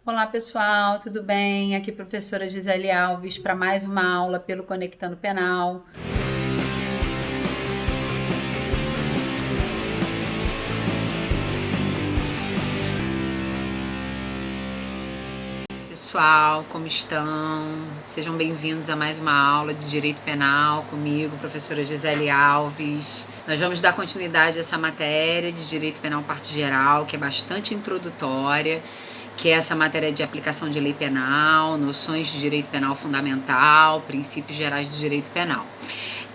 Olá pessoal, tudo bem? Aqui professora Gisele Alves para mais uma aula pelo Conectando Penal. Pessoal, como estão? Sejam bem-vindos a mais uma aula de Direito Penal comigo, professora Gisele Alves. Nós vamos dar continuidade a essa matéria de Direito Penal Parte Geral, que é bastante introdutória, que é essa matéria de aplicação de lei penal, noções de direito penal fundamental, princípios gerais do direito penal.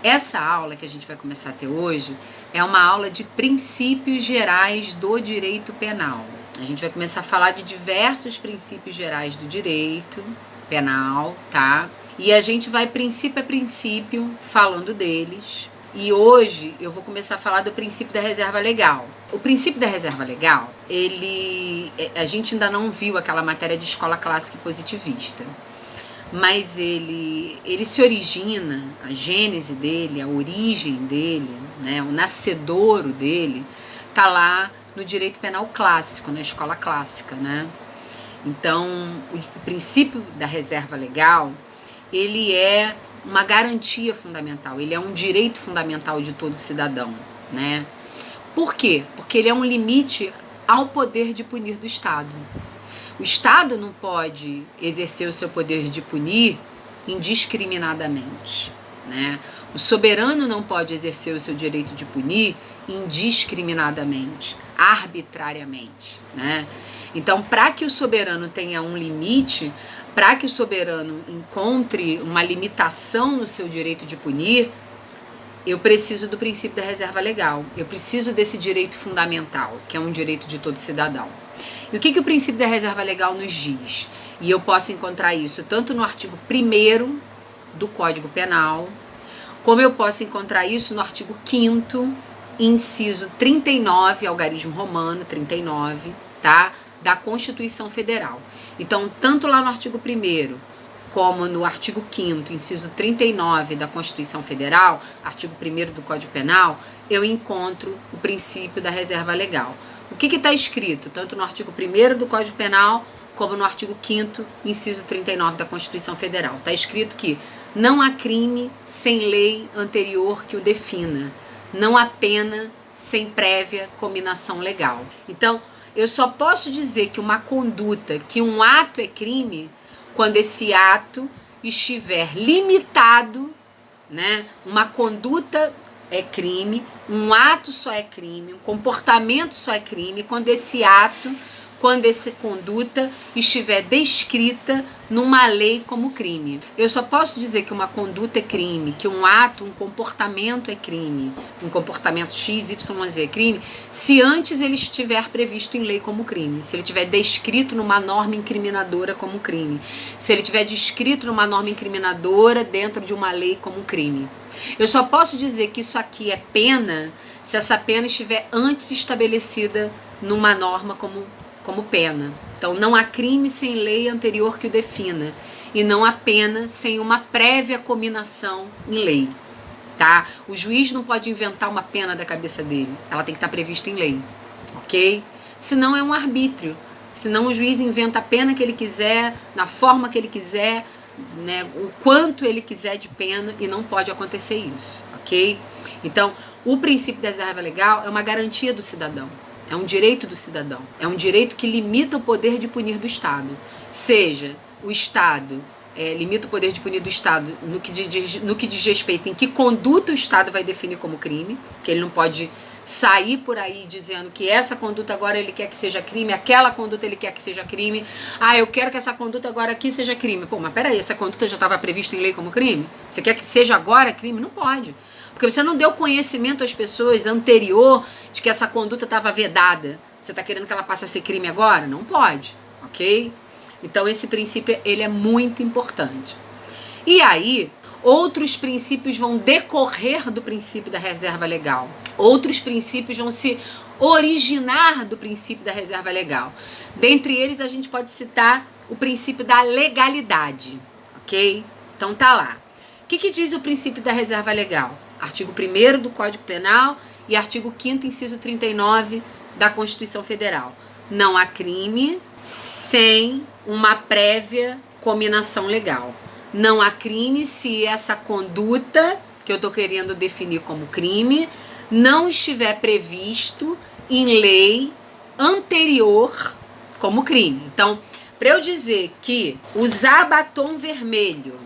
Essa aula que a gente vai começar a ter hoje é uma aula de princípios gerais do direito penal. A gente vai começar a falar de diversos princípios gerais do direito penal, tá? E a gente vai princípio a princípio falando deles. E hoje eu vou começar a falar do princípio da reserva legal. O princípio da reserva legal, a gente ainda não viu aquela matéria de escola clássica e positivista, mas ele se origina, a gênese dele, a origem dele, né, o nascedouro dele, tá lá no direito penal clássico, na escola clássica, né? Então, o princípio da reserva legal, ele é uma garantia fundamental, ele é um direito fundamental de todo cidadão, né? Por quê? Porque ele é um limite ao poder de punir do Estado. O Estado não pode exercer o seu poder de punir indiscriminadamente, né? O soberano não pode exercer o seu direito de punir indiscriminadamente, arbitrariamente, né? Então, para que o soberano tenha um limite, para que o soberano encontre uma limitação no seu direito de punir, eu preciso do princípio da reserva legal. Eu preciso desse direito fundamental, que é um direito de todo cidadão. E o que o princípio da reserva legal nos diz? E eu posso encontrar isso tanto no artigo 1º do Código Penal, como eu posso encontrar isso no artigo 5º, inciso 39, algarismo romano 39, tá? Da Constituição Federal. Então, tanto lá no artigo 1º, como no artigo 5º, inciso 39 da Constituição Federal, artigo 1º do Código Penal, eu encontro o princípio da reserva legal. O que está escrito, tanto no artigo 1º do Código Penal, como no artigo 5º, inciso 39 da Constituição Federal? Está escrito que não há crime sem lei anterior que o defina, não há pena sem prévia cominação legal. Então, eu só posso dizer que uma conduta, que um ato é crime, quando esse ato estiver limitado, né? Uma conduta é crime, um ato só é crime, um comportamento só é crime, quando essa conduta estiver descrita numa lei como crime. Eu só posso dizer que uma conduta é crime, que um ato, um comportamento é crime, um comportamento X, Y, Z é crime, se antes ele estiver previsto em lei como crime, se ele estiver descrito numa norma incriminadora como crime, se ele estiver descrito numa norma incriminadora dentro de uma lei como crime. Eu só posso dizer que isso aqui é pena se essa pena estiver antes estabelecida numa norma como pena. Então, não há crime sem lei anterior que o defina, e não há pena sem uma prévia cominação em lei, tá? O juiz não pode inventar uma pena da cabeça dele, ela tem que estar prevista em lei, ok? Senão é um arbítrio, senão o juiz inventa a pena que ele quiser, na forma que ele quiser, né, o quanto ele quiser de pena, e não pode acontecer isso, ok? Então, o princípio da reserva legal é uma garantia do cidadão. É um direito do cidadão. É um direito que limita o poder de punir do Estado. Seja o Estado limita o poder de punir do Estado no que diz respeito em que conduta o Estado vai definir como crime, que ele não pode sair por aí dizendo que essa conduta agora ele quer que seja crime, aquela conduta ele quer que seja crime. Ah, eu quero que essa conduta agora aqui seja crime. Pô, mas peraí, essa conduta já estava prevista em lei como crime? Você quer que seja agora crime? Não pode. Porque você não deu conhecimento às pessoas anterior de que essa conduta estava vedada. Você está querendo que ela passe a ser crime agora? Não pode, ok? Então esse princípio ele é muito importante. E aí, outros princípios vão decorrer do princípio da reserva legal. Outros princípios vão se originar do princípio da reserva legal. Dentre eles, a gente pode citar o princípio da legalidade, ok? Então tá lá. O que diz o princípio da reserva legal? Artigo 1º do Código Penal e artigo 5º, inciso 39 da Constituição Federal. Não há crime sem uma prévia cominação legal. Não há crime se essa conduta que eu estou querendo definir como crime não estiver previsto em lei anterior como crime. Então, para eu dizer que usar batom vermelho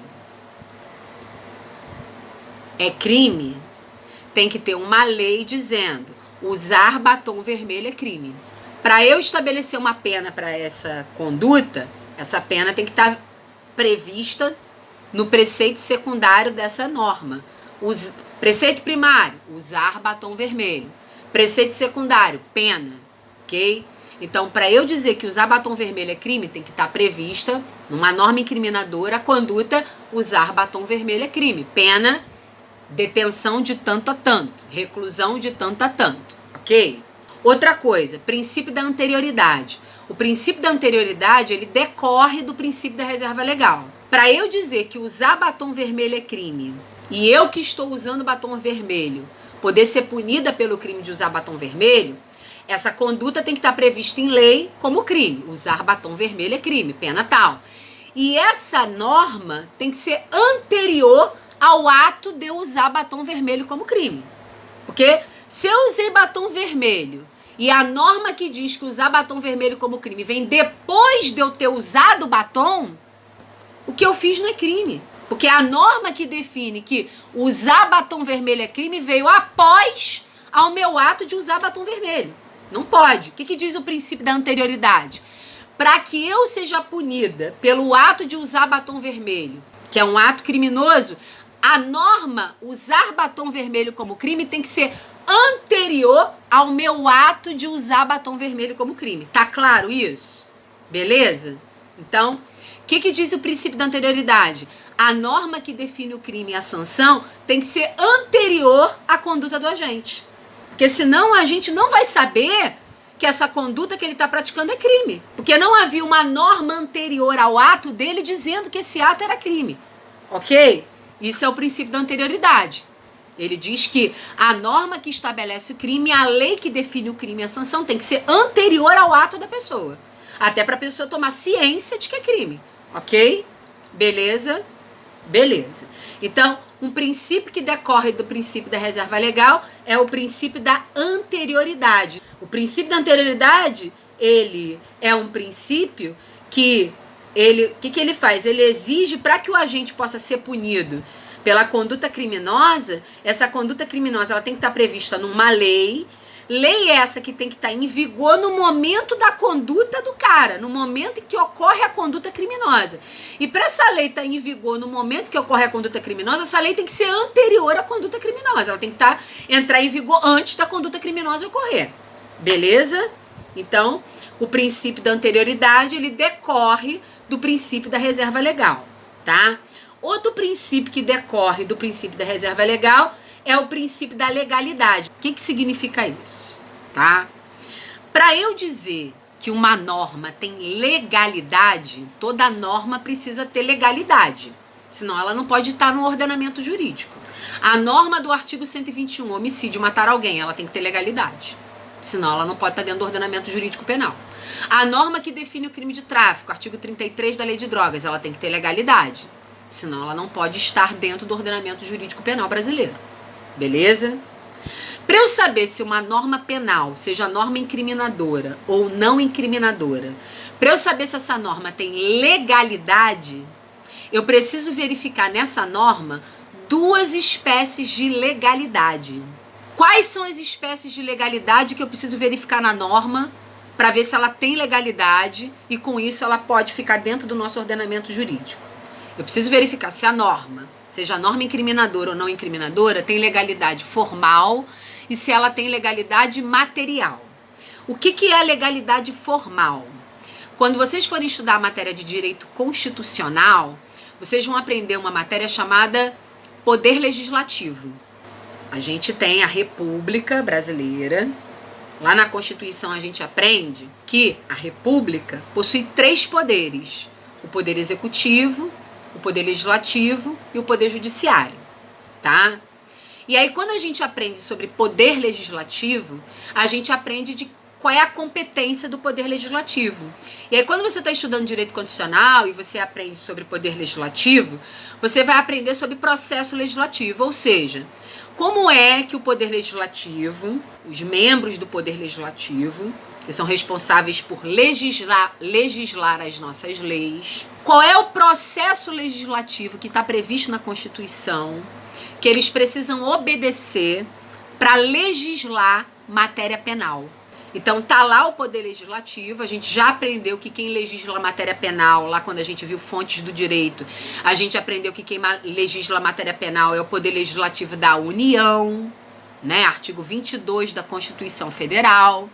é crime, tem que ter uma lei dizendo usar batom vermelho é crime. Para eu estabelecer uma pena para essa conduta, essa pena tem que estar prevista no preceito secundário dessa norma. Preceito primário, usar batom vermelho. Preceito secundário, pena, ok? Então, para eu dizer que usar batom vermelho é crime, tem que estar prevista numa norma incriminadora a conduta usar batom vermelho é crime. Pena, detenção de tanto a tanto, reclusão de tanto a tanto, ok? Outra coisa, princípio da anterioridade. O princípio da anterioridade, ele decorre do princípio da reserva legal. Para eu dizer que usar batom vermelho é crime, e eu que estou usando batom vermelho poder ser punida pelo crime de usar batom vermelho, essa conduta tem que estar prevista em lei como crime. Usar batom vermelho é crime, pena tal. E essa norma tem que ser anterior ao ato de eu usar batom vermelho como crime. Porque se eu usei batom vermelho e a norma que diz que usar batom vermelho como crime vem depois de eu ter usado batom, o que eu fiz não é crime. Porque a norma que define que usar batom vermelho é crime veio após ao meu ato de usar batom vermelho. Não pode. O que diz o princípio da anterioridade? Para que eu seja punida pelo ato de usar batom vermelho, que é um ato criminoso, a norma usar batom vermelho como crime tem que ser anterior ao meu ato de usar batom vermelho como crime. Tá claro isso? Beleza? Então, o que diz o princípio da anterioridade? A norma que define o crime e a sanção tem que ser anterior à conduta do agente. Porque senão a gente não vai saber que essa conduta que ele está praticando é crime. Porque não havia uma norma anterior ao ato dele dizendo que esse ato era crime. Ok? Isso é o princípio da anterioridade. Ele diz que a norma que estabelece o crime, a lei que define o crime e a sanção tem que ser anterior ao ato da pessoa. Até para a pessoa tomar ciência de que é crime. Ok? Beleza? Beleza. Então, um princípio que decorre do princípio da reserva legal é o princípio da anterioridade. O princípio da anterioridade, ele é um princípio que ele faz? Ele exige para que o agente possa ser punido pela conduta criminosa, essa conduta criminosa ela tem que estar prevista numa lei. Lei essa que tem que estar em vigor no momento da conduta do cara, no momento em que ocorre a conduta criminosa. E para essa lei estar em vigor no momento que ocorre a conduta criminosa, essa lei tem que ser anterior à conduta criminosa. Ela tem que entrar em vigor antes da conduta criminosa ocorrer. Beleza? Então, o princípio da anterioridade, ele decorre do princípio da reserva legal, tá? Outro princípio que decorre do princípio da reserva legal é o princípio da legalidade. O que significa isso? Tá? Para eu dizer que uma norma tem legalidade, toda norma precisa ter legalidade. Senão ela não pode estar no ordenamento jurídico. A norma do artigo 121, homicídio, matar alguém, ela tem que ter legalidade. Senão ela não pode estar dentro do ordenamento jurídico penal. A norma que define o crime de tráfico, artigo 33 da Lei de Drogas, ela tem que ter legalidade. Senão ela não pode estar dentro do ordenamento jurídico penal brasileiro. Beleza? Para eu saber se uma norma penal, seja norma incriminadora ou não incriminadora, para eu saber se essa norma tem legalidade, eu preciso verificar nessa norma duas espécies de legalidade. Quais são as espécies de legalidade que eu preciso verificar na norma para ver se ela tem legalidade e com isso ela pode ficar dentro do nosso ordenamento jurídico? Eu preciso verificar se a norma, seja a norma incriminadora ou não incriminadora, tem legalidade formal e se ela tem legalidade material. O que é a legalidade formal? Quando vocês forem estudar a matéria de direito constitucional, vocês vão aprender uma matéria chamada Poder Legislativo. A gente tem a República Brasileira. Lá na Constituição a gente aprende que a República possui 3 poderes: o poder executivo, o poder legislativo e o poder judiciário, tá? E aí quando a gente aprende sobre poder legislativo, a gente aprende de qual é a competência do Poder Legislativo. E aí, quando você está estudando direito constitucional e você aprende sobre Poder Legislativo, você vai aprender sobre processo legislativo, ou seja, como é que o Poder Legislativo, os membros do Poder Legislativo, que são responsáveis por legislar as nossas leis, qual é o processo legislativo que está previsto na Constituição, que eles precisam obedecer para legislar matéria penal. Então tá lá o Poder Legislativo, a gente já aprendeu que quem legisla matéria penal, lá quando a gente viu fontes do direito, a gente aprendeu que quem legisla matéria penal é o Poder Legislativo da União, né? Artigo 22 da Constituição Federal.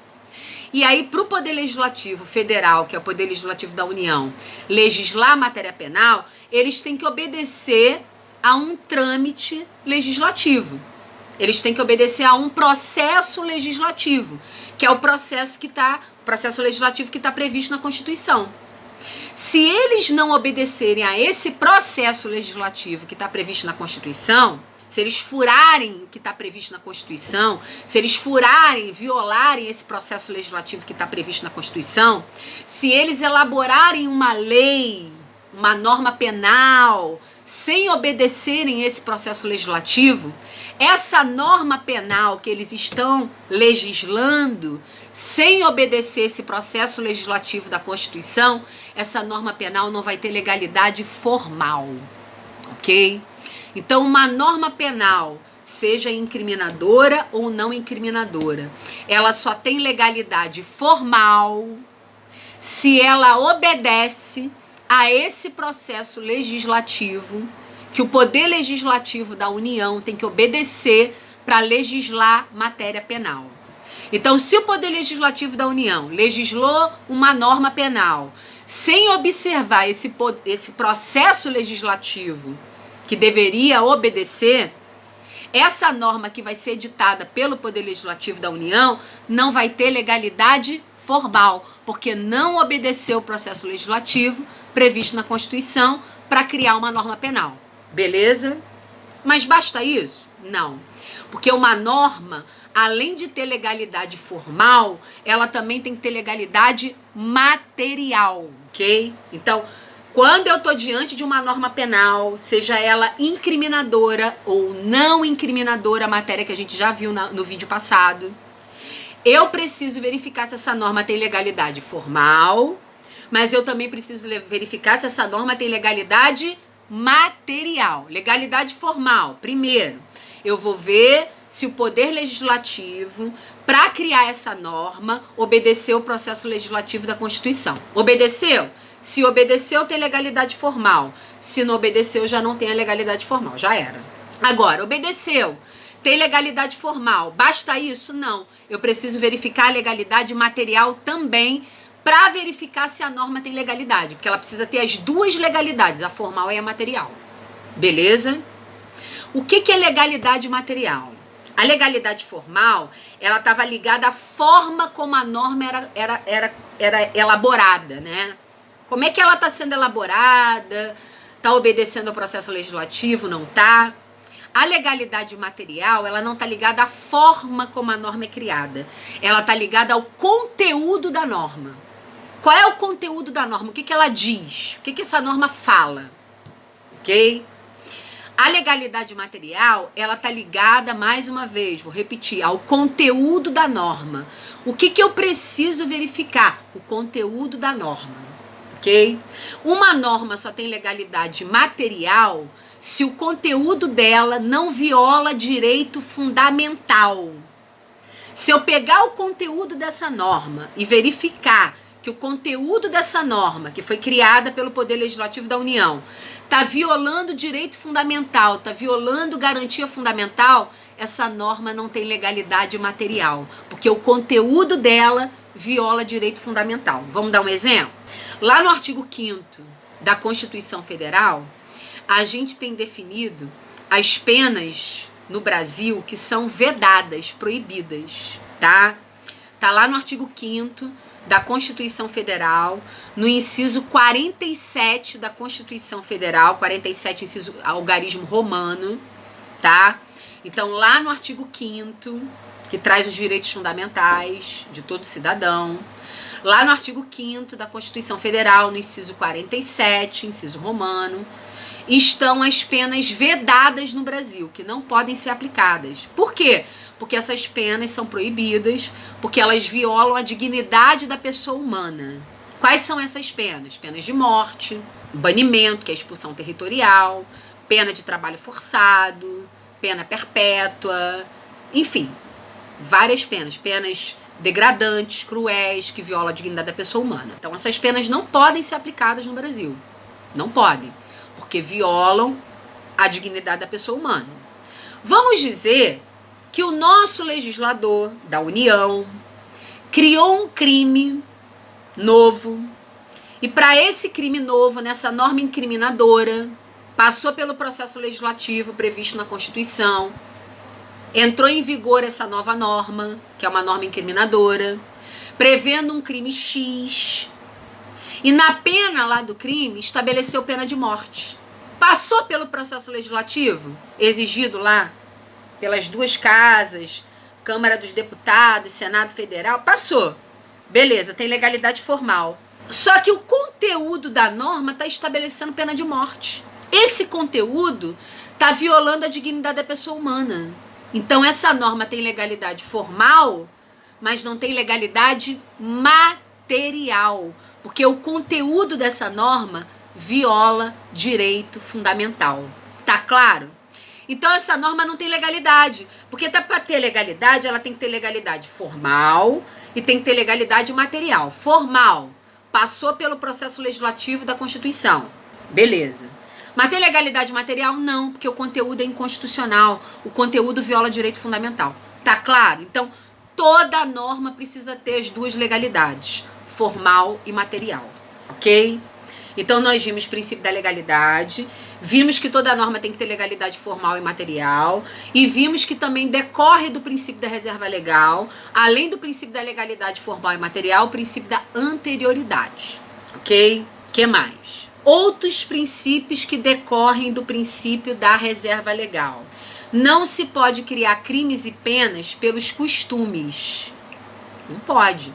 E aí, para o Poder Legislativo Federal, que é o Poder Legislativo da União, legislar a matéria penal, eles têm que obedecer a um trâmite legislativo. Eles têm que obedecer a um processo legislativo, que é o processo legislativo que está previsto na Constituição. Se eles não obedecerem a esse processo legislativo que está previsto na Constituição, se eles furarem o que está previsto na Constituição, se eles violarem esse processo legislativo que está previsto na Constituição, se eles elaborarem uma lei, uma norma penal, sem obedecerem esse processo legislativo, essa norma penal que eles estão legislando, sem obedecer esse processo legislativo da Constituição, essa norma penal não vai ter legalidade formal, ok? Então, uma norma penal, seja incriminadora ou não incriminadora, ela só tem legalidade formal se ela obedece a esse processo legislativo que o Poder Legislativo da União tem que obedecer para legislar matéria penal. Então, se o Poder Legislativo da União legislou uma norma penal sem observar esse processo legislativo que deveria obedecer, essa norma que vai ser editada pelo Poder Legislativo da União não vai ter legalidade formal, porque não obedeceu o processo legislativo previsto na Constituição para criar uma norma penal. Beleza? Mas basta isso? Não. Porque uma norma, além de ter legalidade formal, ela também tem que ter legalidade material, ok? Então, quando eu estou diante de uma norma penal, seja ela incriminadora ou não incriminadora, a matéria que a gente já viu no vídeo passado, eu preciso verificar se essa norma tem legalidade formal, mas eu também preciso verificar se essa norma tem legalidade material. Legalidade formal, primeiro, eu vou ver se o Poder Legislativo, para criar essa norma, obedeceu o processo legislativo da Constituição. Obedeceu? Se obedeceu, tem legalidade formal. Se não obedeceu, já não tem a legalidade formal. Já era. Agora, obedeceu. Tem legalidade formal. Basta isso? Não. Eu preciso verificar a legalidade material também para verificar se a norma tem legalidade. Porque ela precisa ter as duas legalidades, a formal e a material. Beleza? O que é legalidade material? A legalidade formal, ela estava ligada à forma como a norma era elaborada, né? Como é que ela está sendo elaborada? Está obedecendo ao processo legislativo? Não está? A legalidade material, ela não está ligada à forma como a norma é criada. Ela está ligada ao conteúdo da norma. Qual é o conteúdo da norma? O que ela diz? O que essa norma fala? Ok? A legalidade material, ela está ligada, mais uma vez, vou repetir, ao conteúdo da norma. O que eu preciso verificar? O conteúdo da norma. Ok? Uma norma só tem legalidade material se o conteúdo dela não viola direito fundamental. Se eu pegar o conteúdo dessa norma e verificar que o conteúdo dessa norma, que foi criada pelo Poder Legislativo da União, está violando direito fundamental, está violando garantia fundamental, essa norma não tem legalidade material, porque o conteúdo dela viola direito fundamental. Vamos dar um exemplo? Lá no artigo 5º da Constituição Federal, a gente tem definido as penas no Brasil que são vedadas, proibidas, tá? Tá lá no artigo 5º da Constituição Federal, no inciso 47 da Constituição Federal, 47 inciso algarismo romano, tá? Então lá no artigo 5º que traz os direitos fundamentais de todo cidadão. Lá no artigo 5º da Constituição Federal, no inciso 47, inciso romano, estão as penas vedadas no Brasil, que não podem ser aplicadas. Por quê? Porque essas penas são proibidas, porque elas violam a dignidade da pessoa humana. Quais são essas penas? Penas de morte, banimento, que é a expulsão territorial, pena de trabalho forçado, pena perpétua, enfim, várias penas. Penas degradantes, cruéis, que violam a dignidade da pessoa humana. Então essas penas não podem ser aplicadas no Brasil. Não podem, porque violam a dignidade da pessoa humana. Vamos dizer que o nosso legislador da União criou um crime novo, e para esse crime novo, nessa norma incriminadora, passou pelo processo legislativo previsto na Constituição, entrou em vigor essa nova norma, que é uma norma incriminadora, prevendo um crime X, e na pena lá do crime estabeleceu pena de morte. Passou pelo processo legislativo, exigido lá pelas duas casas, Câmara dos Deputados, Senado Federal, passou. Beleza, tem legalidade formal. Só que o conteúdo da norma está estabelecendo pena de morte. Esse conteúdo está violando a dignidade da pessoa humana. Então essa norma tem legalidade formal, mas não tem legalidade material, porque o conteúdo dessa norma viola direito fundamental. Tá claro? Então essa norma não tem legalidade, porque para ter legalidade, ela tem que ter legalidade formal e tem que ter legalidade material. Formal, passou pelo processo legislativo da Constituição. Beleza. Mas tem legalidade material? Não, porque o conteúdo é inconstitucional, o conteúdo viola direito fundamental. Tá claro? Então toda norma precisa ter as duas legalidades, formal e material, ok? Então nós vimos o princípio da legalidade, vimos que toda norma tem que ter legalidade formal e material, e vimos que também decorre do princípio da reserva legal, além do princípio da legalidade formal e material, o princípio da anterioridade, ok? Que mais? Outros princípios que decorrem do princípio da reserva legal. Não se pode criar crimes e penas pelos costumes. Não pode.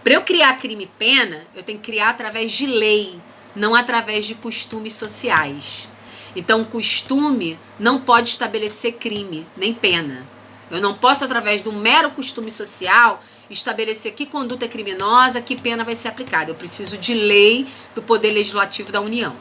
Para eu criar crime e pena, eu tenho que criar através de lei, não através de costumes sociais. Então, costume não pode estabelecer crime, nem pena. Eu não posso, através de um mero costume social, estabelecer que conduta é criminosa, que pena vai ser aplicada. Eu preciso de lei do Poder Legislativo da União.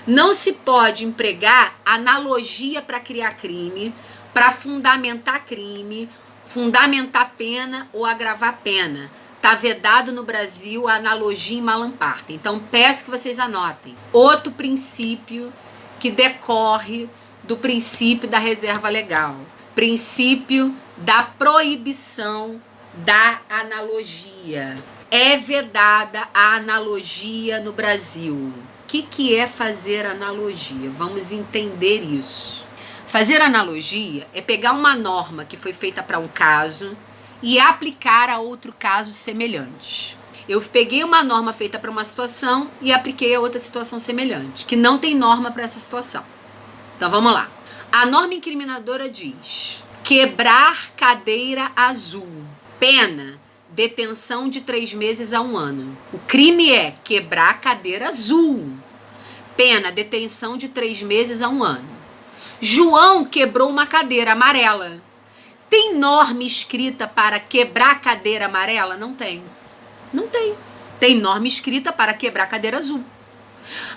Não se pode empregar analogia para criar crime, para fundamentar crime, fundamentar pena ou agravar pena. Está vedado no Brasil a analogia em Malam Partem. Então, peço que vocês anotem. Outro princípio que decorre do princípio da reserva legal. Princípio da proibição da analogia. É vedada a analogia no Brasil. O que é fazer analogia? Vamos entender isso. Fazer analogia é pegar uma norma que foi feita para um caso e aplicar a outro caso semelhante. Eu peguei uma norma feita para uma situação e apliquei a outra situação semelhante, que não tem norma para essa situação. Então vamos lá. A norma incriminadora diz: quebrar cadeira azul. Pena, detenção de 3 meses a 1 ano. O crime é quebrar cadeira azul. Pena, detenção de 3 meses a 1 ano. João quebrou uma cadeira amarela. Tem norma escrita para quebrar cadeira amarela? Não tem. Não tem. Tem norma escrita para quebrar cadeira azul.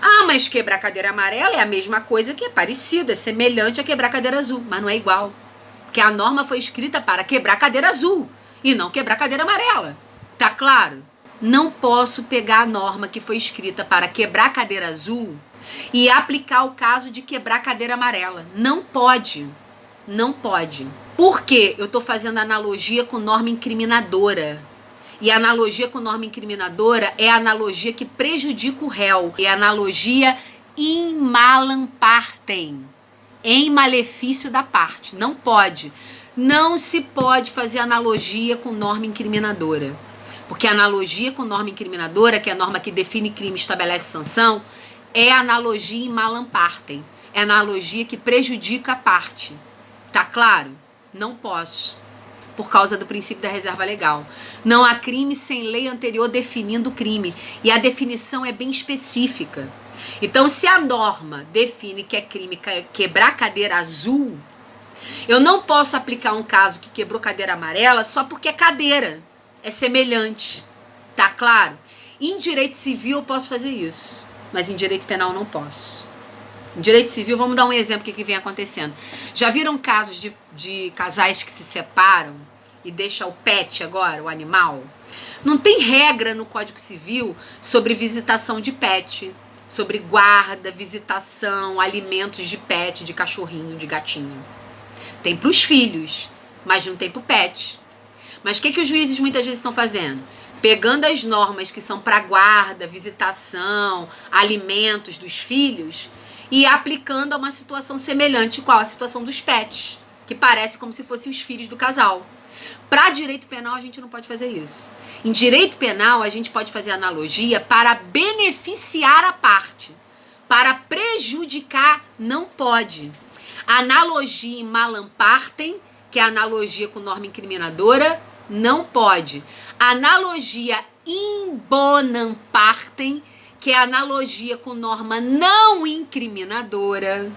Ah, mas quebrar cadeira amarela é a mesma coisa, que é parecida, é semelhante a quebrar cadeira azul, mas não é igual. Porque a norma foi escrita para quebrar cadeira azul e não quebrar cadeira amarela. Tá claro? Não posso pegar a norma que foi escrita para quebrar cadeira azul e aplicar o caso de quebrar cadeira amarela. Não pode. Não pode. Por quê? Eu estou fazendo analogia com norma incriminadora. E a analogia com norma incriminadora é a analogia que prejudica o réu. É a analogia in malam partem. Em malefício da parte. Não pode. Não se pode fazer analogia com norma incriminadora. Porque a analogia com norma incriminadora, que é a norma que define crime e estabelece sanção, é a analogia in malam partem. É a analogia que prejudica a parte. Tá claro? Não posso. por causa do princípio da reserva legal. Não há crime sem lei anterior definindo o crime. E a definição é bem específica. Então, se a norma define que é crime quebrar cadeira azul, eu não posso aplicar um caso que quebrou cadeira amarela só porque é cadeira. É semelhante. Tá claro? Em direito civil eu posso fazer isso, mas em direito penal não posso. Em direito civil, vamos dar um exemplo do que vem acontecendo. Já viram casos de casais que se separam e deixam o pet agora, o animal? Não tem regra no Código Civil sobre visitação de pet, sobre guarda, visitação, alimentos de pet, de cachorrinho, de gatinho. Tem para os filhos, mas não tem para o pet. Mas o que os juízes muitas vezes estão fazendo? Pegando as normas que são para guarda, visitação, alimentos dos filhos e aplicando a uma situação semelhante, qual? A situação dos pets, que parece como se fossem os filhos do casal. Para direito penal a gente não pode fazer isso. Em direito penal a gente pode fazer analogia para beneficiar a parte. Para prejudicar não pode. Analogia em malam partem, que é a analogia com norma incriminadora, não pode. Analogia in bonam partem, que é a analogia com norma não incriminadora,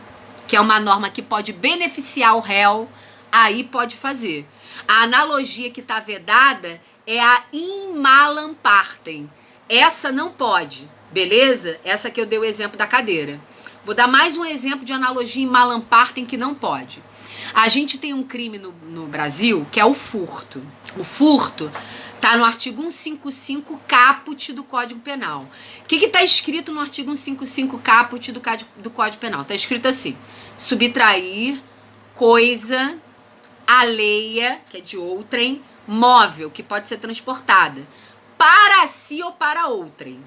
que é uma norma que pode beneficiar o réu, aí pode fazer. A analogia que está vedada é a in malam partem. Essa não pode, beleza? Essa que eu dei o exemplo da cadeira. Vou dar mais um exemplo de analogia em malam partem que não pode. A gente tem um crime no Brasil que é o furto. O furto está no artigo 155 caput do Código Penal. O que está escrito no artigo 155 caput do Código Penal? Está escrito assim: subtrair coisa alheia, que é de outrem, móvel, que pode ser transportada, para si ou para outrem.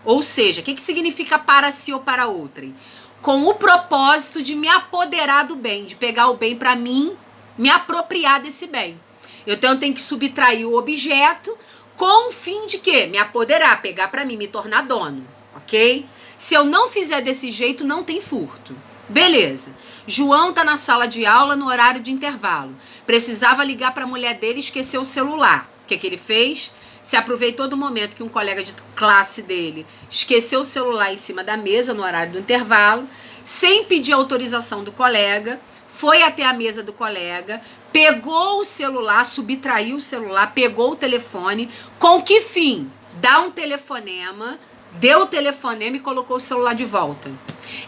Ou seja, o que significa para si ou para outrem? Com o propósito de me apoderar do bem, de pegar o bem para mim, me apropriar desse bem. Então eu tenho que subtrair o objeto com o fim de quê? Me apoderar, pegar para mim, me tornar dono, ok? Se eu não fizer desse jeito, não tem furto. Beleza. João tá na sala de aula no horário de intervalo. Precisava ligar para a mulher dele e esqueceu o celular. O que ele fez? Se aproveitou do momento que um colega de classe dele esqueceu o celular em cima da mesa no horário do intervalo, sem pedir autorização do colega, foi até a mesa do colega, pegou o celular, subtraiu o celular, pegou o telefone, com que fim? Dá um telefonema, deu o telefonema e colocou o celular de volta.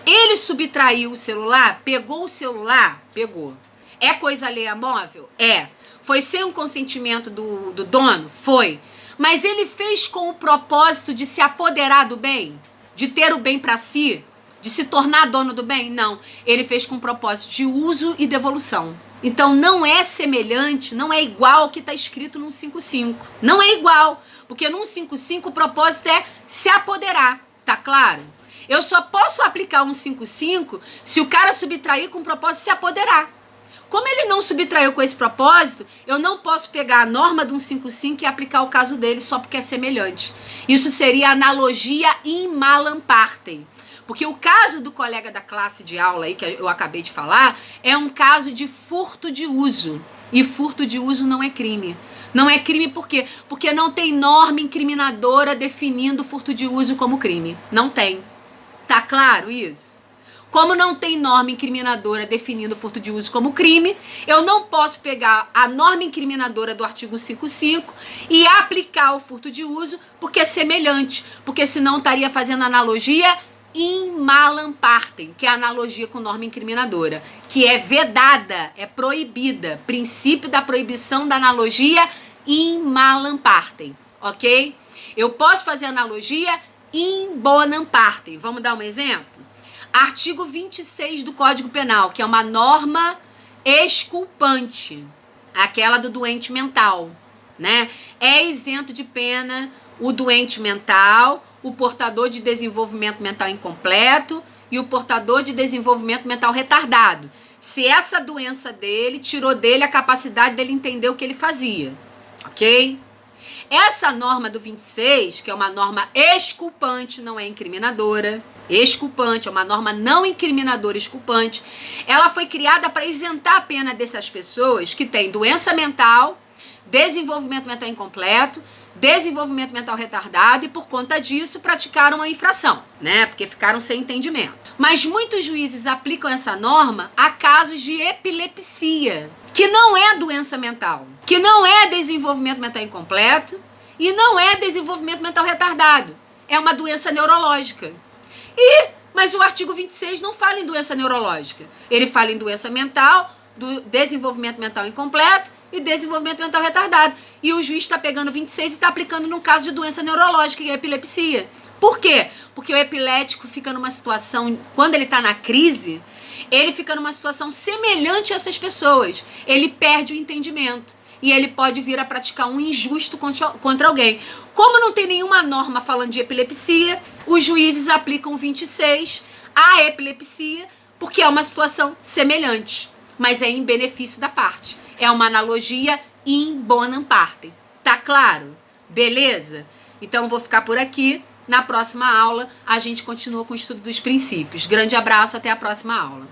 Ele subtraiu o celular, pegou o celular, pegou. É coisa alheia móvel? É. Foi sem o consentimento do dono? Foi. Mas ele fez com o propósito de se apoderar do bem? De ter o bem para si? De se tornar dono do bem? Não. Ele fez com o propósito de uso e devolução. Então não é semelhante, não é igual ao que está escrito no 155. Não é igual, porque no 155 o propósito é se apoderar, tá claro? Eu só posso aplicar um 155 se o cara subtrair com o propósito de se apoderar. Como ele não subtraiu com esse propósito, eu não posso pegar a norma do 155 e aplicar o caso dele só porque é semelhante. Isso seria analogia in malam partem. Porque o caso do colega da classe de aula aí, que eu acabei de falar, é um caso de furto de uso. E furto de uso não é crime. Não é crime por quê? Porque não tem norma incriminadora definindo furto de uso como crime. Não tem. Tá claro isso? Como não tem norma incriminadora definindo furto de uso como crime, eu não posso pegar a norma incriminadora do artigo 155 e aplicar o furto de uso porque é semelhante. Porque senão estaria fazendo analogia in malam partem, que é a analogia com norma incriminadora, que é vedada, é proibida. Princípio da proibição da analogia in malam partem, ok? Eu posso fazer analogia in bonam partem. Vamos dar um exemplo? Artigo 26 do Código Penal, que é uma norma exculpante, aquela do doente mental, né? É isento de pena o doente mental, o portador de desenvolvimento mental incompleto e o portador de desenvolvimento mental retardado. Se essa doença dele tirou dele a capacidade dele entender o que ele fazia, ok? Essa norma do 26, que é uma norma exculpante, não é incriminadora, exculpante, é uma norma não incriminadora exculpante, ela foi criada para isentar a pena dessas pessoas que têm doença mental, desenvolvimento mental incompleto, desenvolvimento mental retardado e por conta disso praticaram a infração, né? Porque ficaram sem entendimento. Mas muitos juízes aplicam essa norma a casos de epilepsia, que não é doença mental, que não é desenvolvimento mental incompleto e não é desenvolvimento mental retardado. É uma doença neurológica. Mas o artigo 26 não fala em doença neurológica. Ele fala em doença mental, do desenvolvimento mental incompleto e desenvolvimento mental retardado. E o juiz está pegando 26 e está aplicando num caso de doença neurológica, que é epilepsia. Por quê? Porque o epilético fica numa situação, quando ele está na crise, ele fica numa situação semelhante a essas pessoas. Ele perde o entendimento. E ele pode vir a praticar um injusto contra alguém. Como não tem nenhuma norma falando de epilepsia, os juízes aplicam 26 à epilepsia, porque é uma situação semelhante, mas é em benefício da parte. É uma analogia in bonam partem. Tá claro? Beleza? Então vou ficar por aqui. Na próxima aula a gente continua com o estudo dos princípios. Grande abraço, até a próxima aula.